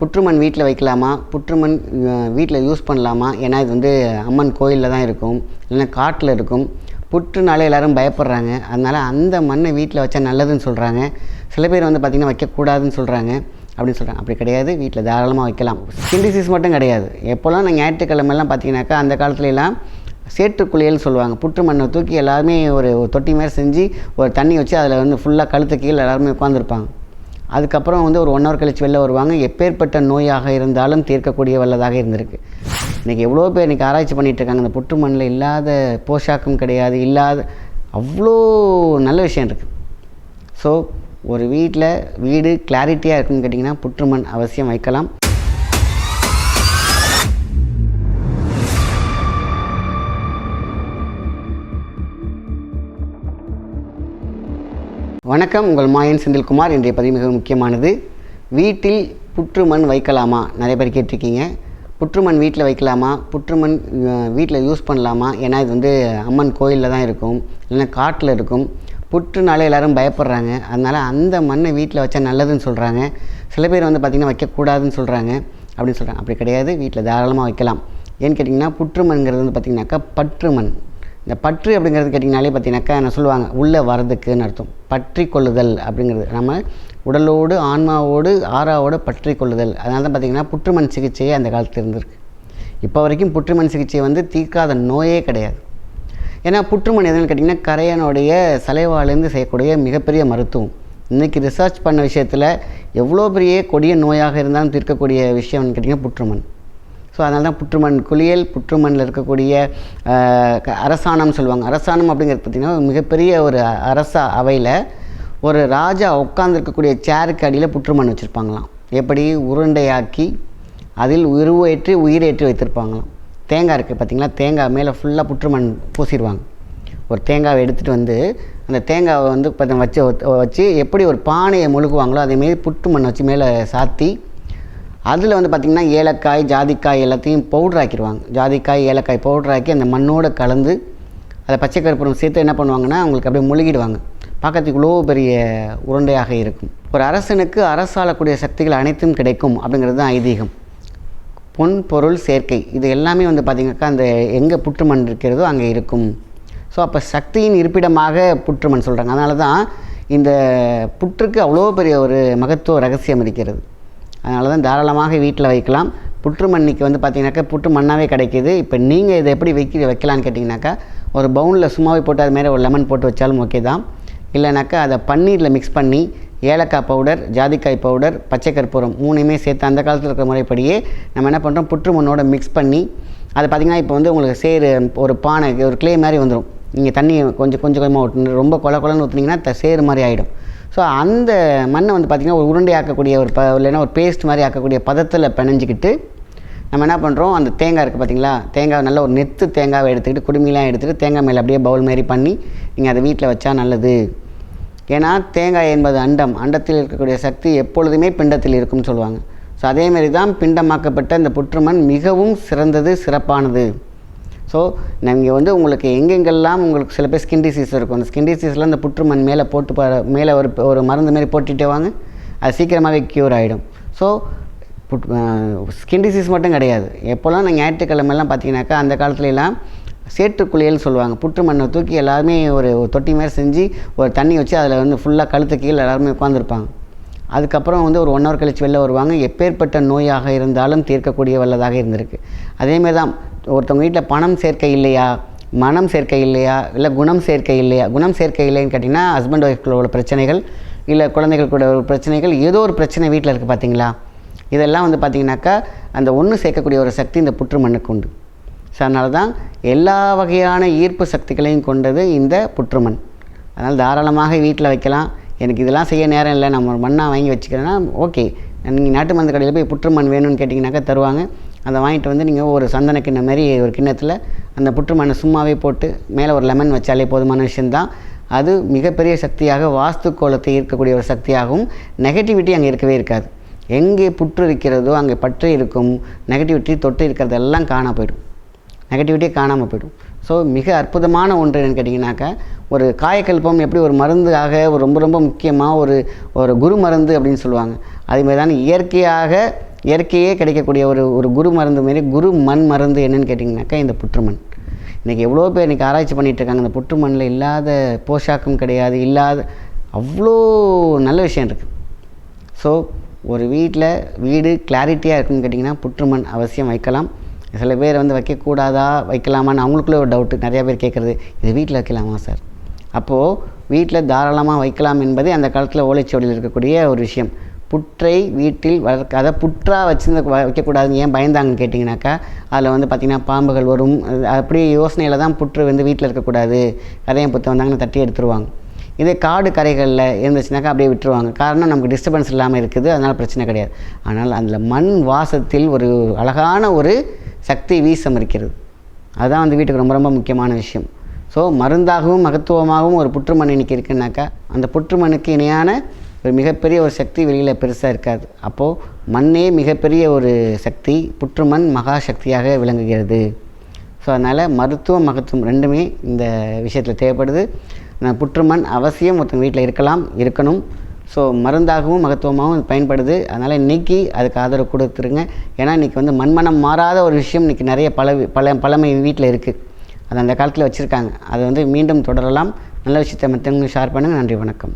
புற்றுமண் வீட்டில் வைக்கலாமா, புற்றுமண் வீட்டில் யூஸ் பண்ணலாமா? ஏன்னா இது வந்து அம்மன் கோயிலில் தான் இருக்கும், இல்லைன்னா காட்டில் இருக்கும். புற்றுனாலே எல்லோரும் பயப்படுறாங்க. அதனால் அந்த மண்ணை வீட்டில் வச்சா நல்லதுன்னு சொல்கிறாங்க. சில பேர் வந்து பார்த்திங்கன்னா வைக்கக்கூடாதுன்னு சொல்கிறாங்க அப்படின்னு சொல்கிறாங்க. அப்படி கிடையாது, வீட்டில் தாராளமாக வைக்கலாம். ஸ்கின் டிசீஸ் மட்டும் கிடையாது. எப்போல்லாம் நான் ஞாயிற்றுக்கிழமெல்லாம் பார்த்திங்கனாக்கா அந்த காலத்துலலாம் சேற்றுக்குளியல் சொல்லுவாங்க. புற்று மண்ணை தூக்கி எல்லாருமே ஒரு தொட்டி மாதிரி செஞ்சு ஒரு தண்ணி வச்சு அதில் வந்து ஃபுல்லாக கழுத்து கீழே எல்லாருமே உட்காந்துருப்பாங்க. அதுக்கப்புறம் வந்து ஒரு 1 hour கழித்து வெளில வருவாங்க. எப்பேற்பட்ட நோயாக இருந்தாலும் தீர்க்கக்கூடிய வல்லதாக இருந்திருக்கு. இன்றைக்கி எவ்வளோ பேர் இன்றைக்கி ஆராய்ச்சி பண்ணிகிட்ருக்காங்க. அந்த புற்று மண்ணில் இல்லாத போஷாக்கும் கிடையாது, இல்லாத அவ்வளோ நல்ல விஷயம் இருக்குது. ஸோ ஒரு வீடு கிளாரிட்டியாக இருக்குன்னு கேட்டிங்கன்னா புற்றுமண் அவசியம் வைக்கலாம். வணக்கம், உங்கள் மாயன் செந்தில்குமார். இன்றைய பதிவு மிக முக்கியமானது. வீட்டில் புற்றுமண் வைக்கலாமா? நிறைய பேர் கேட்டிருக்கீங்க. புற்றுமண் வீட்டில் வைக்கலாமா, புற்றுமண் வீட்டில் யூஸ் பண்ணலாமா? ஏன்னா இது வந்து அம்மன் கோயிலில் தான் இருக்கும், இல்லைன்னா காட்டில் இருக்கும். புற்றுனாலே எல்லோரும் பயப்படுறாங்க. அதனால் அந்த மண்ணை வீட்டில் வச்சா நல்லதுன்னு சொல்கிறாங்க. சில பேர் வந்து பார்த்திங்கன்னா வைக்கக்கூடாதுன்னு சொல்கிறாங்க அப்படின்னு சொல்கிறாங்க. அப்படி கிடையாது, வீட்டில் தாராளமாக வைக்கலாம். ஏன்னு கேட்டிங்கன்னா புற்றுமண்ங்கிறது வந்து பார்த்திங்கனாக்கா பற்று மண். இந்த பற்று அப்படிங்கிறது கேட்டிங்கனாலே பார்த்திங்கனாக்கா என்ன சொல்லுவாங்க, உள்ளே வரதுக்குன்னு அர்த்தம். பற்றி கொள்ளுதல் அப்படிங்கிறது நம்ம உடலோடு ஆன்மாவோடு ஆறாவோடு பற்றி கொள்ளுதல். அதனால தான் பார்த்திங்கன்னா புற்றுமண் சிகிச்சையே அந்த காலத்தில் இருந்திருக்கு. இப்போ வரைக்கும் புற்றுமண் சிகிச்சை வந்து தீர்க்காத நோயே கிடையாது. ஏன்னா புற்றுமண் எதுன்னு கேட்டிங்கன்னா கரையானுடைய சலைவாலேருந்து செய்யக்கூடிய மிகப்பெரிய மருத்துவம். இன்றைக்கி ரிசர்ச் பண்ண விஷயத்தில் எவ்வளோ பெரிய கொடிய நோயாக இருந்தாலும் தீர்க்கக்கூடிய விஷயம்னு கேட்டிங்கன்னா புற்றுமண். ஸோ அதனால தான் புற்றுமண் குளியல், புற்றுமண்ணில் இருக்கக்கூடிய அரசாணம் சொல்லுவாங்க. அரசாணம் அப்படிங்கிறது பார்த்திங்கன்னா மிகப்பெரிய ஒரு அரச அவையில் ஒரு ராஜா உட்காந்துருக்கக்கூடிய சேருக்கு அடியில் புற்றுமண் வச்சுருப்பாங்களாம். எப்படி உருண்டையாக்கி அதில் உருவேற்றி உயிரேற்றி வைத்திருப்பாங்களாம். தேங்காய் இருக்குது பார்த்திங்களா, தேங்காய் மேலே ஃபுல்லாக புற்றுமண் பூசிடுவாங்க. ஒரு தேங்காவை எடுத்துகிட்டு வந்து அந்த தேங்காவை வந்து வச்சு எப்படி ஒரு பானையை முழுகுவாங்களோ அதேமாரி புற்றுமண் வச்சு மேலே சாத்தி அதில் வந்து பார்த்திங்கன்னா ஏலக்காய், ஜாதிக்காய் எல்லாத்தையும் பவுட்ரு ஆக்கிடுவாங்க. ஜாதிக்காய், ஏலக்காய் பவுட்ரு ஆக்கி அந்த மண்ணோடு கலந்து அதை பச்சை கற்பூரம் சேர்த்து என்ன பண்ணுவாங்கன்னா அவங்களுக்கு அப்படியே முழுகிடுவாங்க. பார்க்கறதுக்கு இவ்வளோ பெரிய உருண்டையாக இருக்கும். ஒரு அரசனுக்கு அரசாளக்கூடிய சக்திகள் அனைத்தும் கிடைக்கும் அப்படிங்கிறது தான் ஐதீகம். பொன் பொருள் சேர்க்கை இது எல்லாமே வந்து பார்த்திங்கனாக்கா அந்த எங்கே புற்றுமண் இருக்கிறதோ அங்கே இருக்கும். ஸோ அப்போ சக்தியின் இருப்பிடமாக புற்றுமண் சொல்கிறாங்க. அதனால தான் இந்த புற்றுக்கு அவ்வளோ பெரிய ஒரு மகத்துவ ரகசியம் இருக்கிறது. அதனால தான் தாராளமாக வீட்டில் வைக்கலாம். புற்றுமண்ணிக்கு வந்து பார்த்திங்கனாக்கா புற்று மண்ணாகவே கிடைக்கிது. இப்போ நீங்கள் இதை எப்படி வைக்கலான்னு கேட்டிங்கனாக்கா ஒரு பவுனில் சும்மாவே போட்டு அது மேலே ஒரு லெமன் போட்டு வச்சாலும் ஓகே தான். இல்லைனாக்கா அதை பன்னீரில் மிக்ஸ் பண்ணி ஏலக்காய் பவுடர், ஜாதிக்காய் பவுடர், பச்சை கற்பூரம் 3மே சேர்த்து அந்த காலத்தில் இருக்கிற முறைப்படியே நம்ம என்ன பண்ணுறோம், புற்றுமண்ணோட மிக்ஸ் பண்ணி அதை பார்த்திங்கன்னா இப்போ வந்து உங்களுக்கு சேரு ஒரு பானை ஒரு கிளே மாதிரி வந்துடும். நீங்கள் தண்ணி கொஞ்சம் கொஞ்சமாக ஊற்றணும். ரொம்ப கொலன்னு ஊற்றுனீங்கன்னா சேரு மாதிரி ஆகிடும். ஸோ அந்த மண்ணை வந்து பார்த்திங்கன்னா ஒரு உருண்டை ஆக்கக்கூடிய இல்லைன்னா ஒரு பேஸ்ட் மாதிரி ஆக்கக்கூடிய பதத்தில் பிணைஞ்சிக்கிட்டு நம்ம என்ன பண்ணுறோம், அந்த தேங்காய் இருக்குது பார்த்திங்களா, தேங்காய் நல்ல ஒரு நெத்து தேங்காவை எடுத்துக்கிட்டு குடுமிலாம் எடுத்துகிட்டு தேங்காய் மேலே அப்படியே பவுல் மாதிரி பண்ணி நீங்கள் அதை வீட்டில் வச்சா நல்லது. ஏன்னா தேங்காய் என்பது அண்டத்தில் இருக்கக்கூடிய சக்தி எப்பொழுதுமே பிண்டத்தில் இருக்கும்னு சொல்லுவாங்க. ஸோ அதேமாரி தான் பிண்டமாக்கப்பட்ட இந்த புற்றுமண் மிகவும் சிறந்தது, சிறப்பானது. ஸோ நீங்கள் வந்து உங்களுக்கு எங்கெங்கெல்லாம் உங்களுக்கு சில பேர் ஸ்கின் டிசீஸ் இருக்கும், அந்த ஸ்கின் டிசீஸ்லாம் அந்த புற்றுமண் மேலே போட்டு மேலே ஒரு மருந்து மாரி போட்டுகிட்டே வாங்க, அது சீக்கிரமாகவே க்யூர் ஆகிடும். ஸோ ஸ்கின் டிசீஸ் மட்டும் கிடையாது. எப்போல்லாம் நான் ஞாயிற்றுக்கிழமெல்லாம் பார்த்தீங்கன்னாக்கா அந்த காலத்துலலாம் சேற்றுக்குளியல் சொல்லுவாங்க. புற்றுமண்ணை தூக்கி எல்லாருமே ஒரு தொட்டி மாதிரி செஞ்சு ஒரு தண்ணி வச்சு அதில் வந்து ஃபுல்லாக கழுத்து கீழே எல்லாருமே உட்காந்துருப்பாங்க. அதுக்கப்புறம் வந்து ஒரு 1 hour கழித்து வெளில வருவாங்க. எப்பேற்பட்ட நோயாக இருந்தாலும் தீர்க்கக்கூடிய வல்லதாக இருந்திருக்கு. அதேமாரி தான் ஒருத்தவங்க வீட்டில் பணம் சேர்க்கை இல்லையா, மனம் சேர்க்கை இல்லையா, இல்லை குணம் சேர்க்கை இல்லையா. குணம் சேர்க்கை இல்லைன்னு கேட்டிங்கன்னா ஹஸ்பண்ட் ஒய்ஃப்களோட பிரச்சனைகள், இல்லை குழந்தைகள் கூட ஒரு பிரச்சனைகள், ஏதோ ஒரு பிரச்சனை வீட்டில் இருக்குது பார்த்திங்களா. இதெல்லாம் வந்து பார்த்திங்கனாக்கா அந்த ஒன்று சேர்க்கக்கூடிய ஒரு சக்தி இந்த புற்றுமண்ணுக்கு உண்டு. ஸோ அதனால தான் எல்லா வகையான ஈர்ப்பு சக்திகளையும் கொண்டது இந்த புற்றுமண். அதனால் தாராளமாக வீட்டில் வைக்கலாம். எனக்கு இதெல்லாம் செய்ய நேரம் இல்லை, நம்ம ஒரு மண்ணாக வாங்கி வச்சுக்கிறேன்னா ஓகே. நீங்கள் நாட்டு மருந்து கடையில் போய் புற்றுமண் வேணும்னு கேட்டிங்கனாக்கா தருவாங்க. அதை வாங்கிட்டு வந்து நீங்கள் ஒரு சந்தன கிண்ணம் மாரி ஒரு கிண்ணத்தில் அந்த புற்றுமண்ணை சும்மாவே போட்டு மேலே ஒரு லெமன் வச்சாலே போதுமான விஷயந்தான். அது மிகப்பெரிய சக்தியாக வாஸ்து கோலத்தை ஈர்க்கக்கூடிய ஒரு சக்தியாகவும், நெகட்டிவிட்டி அங்கே இருக்கவே இருக்காது. எங்கே புற்று இருக்கிறதோ அங்கே பற்று இருக்கும். நெகட்டிவிட்டி தொட்டு இருக்கிறதெல்லாம் காணாமல் போய்டும். நெகட்டிவிட்டியே காணாமல் போய்டும். ஸோ மிக அற்புதமான ஒன்று என்னென்னு கேட்டிங்கனாக்கா, ஒரு காயக்கல்பம் எப்படி ஒரு மருந்தாக ஒரு ரொம்ப ரொம்ப முக்கியமாக ஒரு குரு மருந்து அப்படின்னு சொல்லுவாங்க. அதேமாதிரி தான் இயற்கையாக இயற்கையே கிடைக்கக்கூடிய ஒரு ஒரு குரு மருந்து மாரி குரு மண் மருந்து என்னென்னு கேட்டிங்கனாக்கா இந்த புற்றுமண். இன்றைக்கி எவ்வளோ பேர் இன்றைக்கி ஆராய்ச்சி பண்ணிகிட்ருக்காங்க. இந்த புற்றுமண்ணில் இல்லாத போஷாக்கும் கிடையாது, இல்லாத அவ்வளோ நல்ல விஷயம் இருக்குது. ஸோ ஒரு வீடு கிளாரிட்டியாக இருக்குன்னு கேட்டிங்கன்னா புற்றுமண் அவசியம் வைக்கலாம். சில பேர் வந்து வைக்கக்கூடாதா வைக்கலாமான்னு அவங்களுக்குள்ளே ஒரு டவுட்டு நிறையா பேர் கேட்குறது, இது வீட்டில் வைக்கலாமா சார்? அப்போது வீட்டில் தாராளமாக வைக்கலாம் என்பது அந்த காலத்தில் ஓலைச்சுவடியில் இருக்கக்கூடிய ஒரு விஷயம். புற்றை வீட்டில் அதை புற்றாக வச்சு வைக்கக்கூடாதுன்னு ஏன் பயந்தாங்கன்னு கேட்டிங்கனாக்கா, அதில் வந்து பார்த்திங்கன்னா பாம்புகள் வரும், அப்படி யோசனையில் தான் புற்று வந்து வீட்டில் இருக்கக்கூடாது, கரையம் புற்று வந்தாங்கன்னு தட்டி எடுத்துருவாங்க. இதே காடு கரைகளில் இருந்துச்சுனாக்கா அப்படியே விட்டுருவாங்க. காரணம் நமக்கு டிஸ்டர்பன்ஸ் இல்லாமல் இருக்குது, அதனால் பிரச்சனை கிடையாது. ஆனால் அதில் மண் வாசத்தில் ஒரு அழகான ஒரு சக்தி வீசம் இருக்கிறது. அதுதான் வந்து வீட்டுக்கு ரொம்ப ரொம்ப முக்கியமான விஷயம். ஸோ மருந்தாகவும் மகத்துவமாகவும் ஒரு புற்றுமண் இன்றைக்கி இருக்குன்னாக்கா, அந்த புற்றுமண்ணுக்கு இணையான ஒரு மிகப்பெரிய ஒரு சக்தி வெளியில் பெருசாக இருக்காது. அப்போது மண்ணே மிகப்பெரிய ஒரு சக்தி, புற்றுமண் மகா சக்தியாக விளங்குகிறது. ஸோ அதனால் மருத்துவம் மகத்துவம் ரெண்டுமே இந்த விஷயத்தில் தேவைப்படுது. புற்றுமண் அவசியம் ஒருத்தங்க வீட்டில் இருக்கணும். ஸோ மருந்தாகவும் மகத்துவமாகவும் பயன்படுது. அதனால் இன்றைக்கி அதுக்கு ஆதரவு கொடுத்துருங்க. ஏன்னா இன்றைக்கி வந்து மண்மனம் மாறாத ஒரு விஷயம் இன்றைக்கி நிறைய பழமை வீட்டில் இருக்குது. அது அந்த காலத்தில் வச்சுருக்காங்க. அதை வந்து மீண்டும் தொடரலாம். நல்ல விஷயத்தை மற்றவங்களுக்கு ஷேர் பண்ணுங்கள். நன்றி, வணக்கம்.